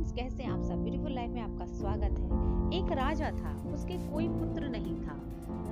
Friends, कैसे हैं आप सब। ब्यूटीफुल लाइफ में आपका स्वागत है। एक राजा था, उसके कोई पुत्र नहीं था।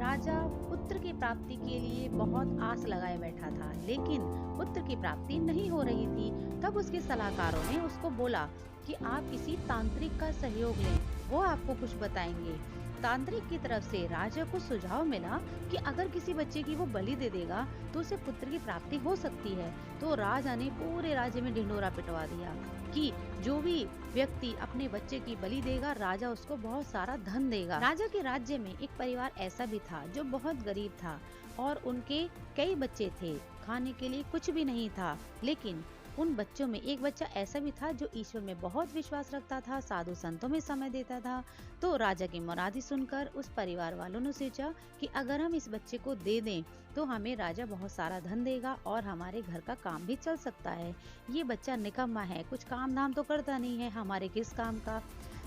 राजा पुत्र की प्राप्ति के लिए बहुत आस लगाए बैठा था, लेकिन पुत्र की प्राप्ति नहीं हो रही थी। तब उसके सलाहकारों ने उसको बोला कि आप किसी तांत्रिक का सहयोग लें, वो आपको कुछ बताएंगे। तांत्रिक की तरफ से राजा को सुझाव मिला कि अगर किसी बच्चे की वो बलि दे देगा तो उसे पुत्र की प्राप्ति हो सकती है। तो राजा ने पूरे राज्य में ढिंढोरा पिटवा दिया कि जो भी व्यक्ति अपने बच्चे की बलि देगा, राजा उसको बहुत सारा धन देगा। राजा के राज्य में एक परिवार ऐसा भी था जो बहुत गरीब था और उनके कई बच्चे थे, खाने के लिए कुछ भी नहीं था। लेकिन उन बच्चों में एक बच्चा ऐसा भी था जो ईश्वर में बहुत विश्वास रखता था, साधु संतों में समय देता था। तो राजा की मुरादी सुनकर उस परिवार वालों ने सोचा कि अगर हम इस बच्चे को दे दें तो हमें राजा बहुत सारा धन देगा और हमारे घर का काम भी चल सकता है। ये बच्चा निकम्मा है, कुछ काम धाम तो करता नहीं है, हमारे किस काम का।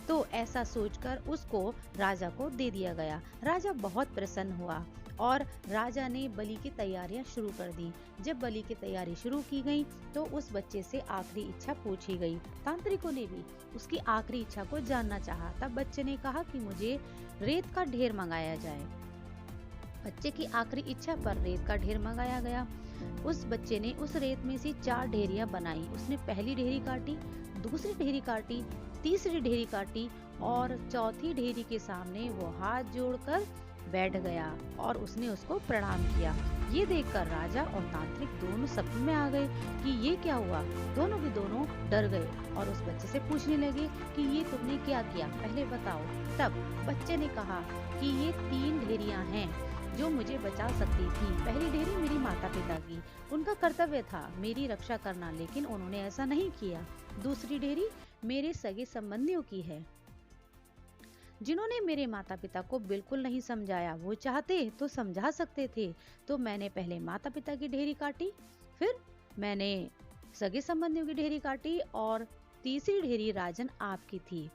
तो ऐसा सोचकर उसको राजा को दे दिया गया। राजा बहुत प्रसन्न हुआ और राजा ने बलि की तैयारियां शुरू कर दी। जब बलि की तैयारी शुरू की गई तो उस बच्चे से आखिरी इच्छा पूछी गई। तांत्रिकों ने भी उसकी आखिरी इच्छा को जानना चाहा। तब बच्चे ने कहा कि मुझे रेत का ढेर मंगाया जाए। बच्चे की आखिरी इच्छा पर रेत का ढेर मंगाया गया। उस बच्चे ने उस रेत में से 4 ढेरियां बनाई। उसने पहली ढेरी काटी, दूसरी ढेरी काटी, तीसरी ढेरी काटी और चौथी ढेरी के सामने वो हाथ जोड़कर बैठ गया और उसने उसको प्रणाम किया। ये देखकर राजा और तांत्रिक दोनों सपने में आ गए कि ये क्या हुआ। दोनों के दोनों डर गए और उस बच्चे से पूछने लगे कि ये तुमने क्या किया, पहले बताओ। तब बच्चे ने कहा कि ये 3 ढेरियां हैं जो मुझे बचा सकती थी। पहली ढेरी मेरी माता पिता की, उनका कर्तव्य था मेरी रक्षा करना, लेकिन उन्होंने ऐसा नहीं किया। दूसरी ढेरी मेरे सगे संबंधियों की है जिन्होंने मेरे माता पिता को बिल्कुल नहीं समझाया। वो चाहते तो समझा सकते थे। तो मैंने पहले माता पिता की ढेरी काटी, फिर मैंने सगे संबंधियों की ढेरी काटी और तीसरी ढेरी राजन आपकी थी।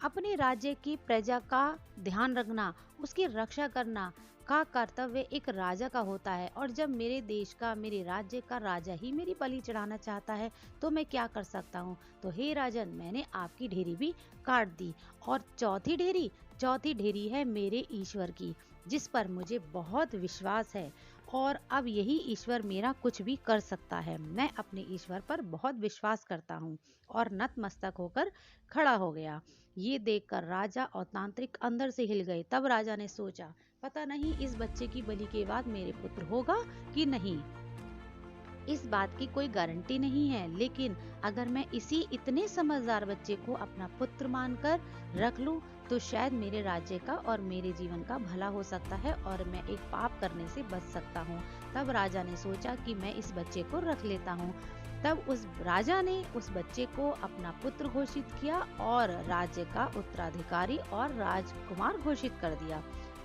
अपने राज्य की प्रजा का ध्यान रखना, उसकी रक्षा करना का कर्तव्य एक राजा का होता है। और जब मेरे देश का, मेरे राज्य का राजा ही मेरी बलि चढ़ाना चाहता है तो मैं क्या कर सकता हूँ। तो हे राजन, मैंने आपकी ढेरी भी काट दी। और चौथी ढेरी है मेरे ईश्वर की, जिस पर मुझे बहुत विश्वास है और अब यही ईश्वर मेरा कुछ भी कर सकता है। मैं अपने ईश्वर पर बहुत विश्वास करता हूँ। और नतमस्तक होकर खड़ा हो गया। ये देखकर राजा और तांत्रिक अंदर से हिल गए। तब राजा ने सोचा, पता नहीं इस बच्चे की बलि के बाद मेरे पुत्र होगा कि नहीं, इस बात की कोई गारंटी नहीं है। लेकिन अगर मैं इसी इतने समझदार बच्चे को अपना पुत्र मानकर रख लूं तो शायद मेरे राज्य का और मेरे जीवन का भला हो सकता है और मैं एक पाप करने से बच सकता हूँ। तब राजा ने सोचा कि मैं इस बच्चे को रख लेता हूँ। तब उस राजा ने उस बच्चे को अपना पुत्र घोषित किया और राज्य का उत्तराधिकारी और राजकुमार घोषित कर दिया।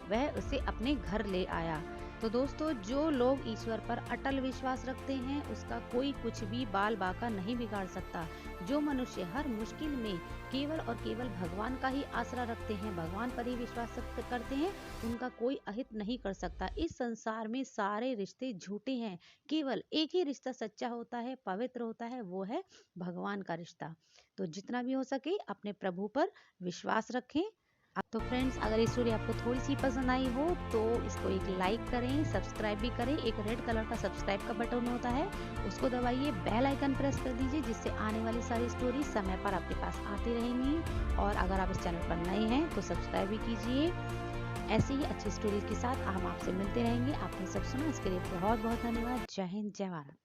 वह उसे अपने घर ले आया। तो दोस्तों, जो लोग ईश्वर पर अटल विश्वास रखते हैं उसका कोई कुछ भी बाल बाका नहीं बिगाड़ सकता। जो मनुष्य हर मुश्किल में केवल और केवल भगवान का ही आसरा रखते हैं, भगवान पर ही विश्वास करते हैं, उनका कोई अहित नहीं कर सकता। इस संसार में सारे रिश्ते झूठे हैं, केवल एक ही रिश्ता सच्चा होता है, पवित्र होता है, वो है भगवान का रिश्ता। तो जितना भी हो सके अपने प्रभु पर विश्वास रखें। तो फ्रेंड्स, अगर ये स्टोरी आपको थोड़ी सी पसंद आई हो तो इसको एक लाइक करें, सब्सक्राइब भी करें। एक रेड कलर का सब्सक्राइब का बटन होता है, उसको दबाइए, बेल आइकन प्रेस कर दीजिए, जिससे आने वाली सारी स्टोरी समय पर आपके पास आती रहेंगी। और अगर आप इस चैनल पर नए हैं तो सब्सक्राइब भी कीजिए। ऐसी ही अच्छी स्टोरी के साथ हम आपसे मिलते रहेंगे। आपने सब सुना, इसके लिए बहुत बहुत धन्यवाद। जय हिंद, जय भारत।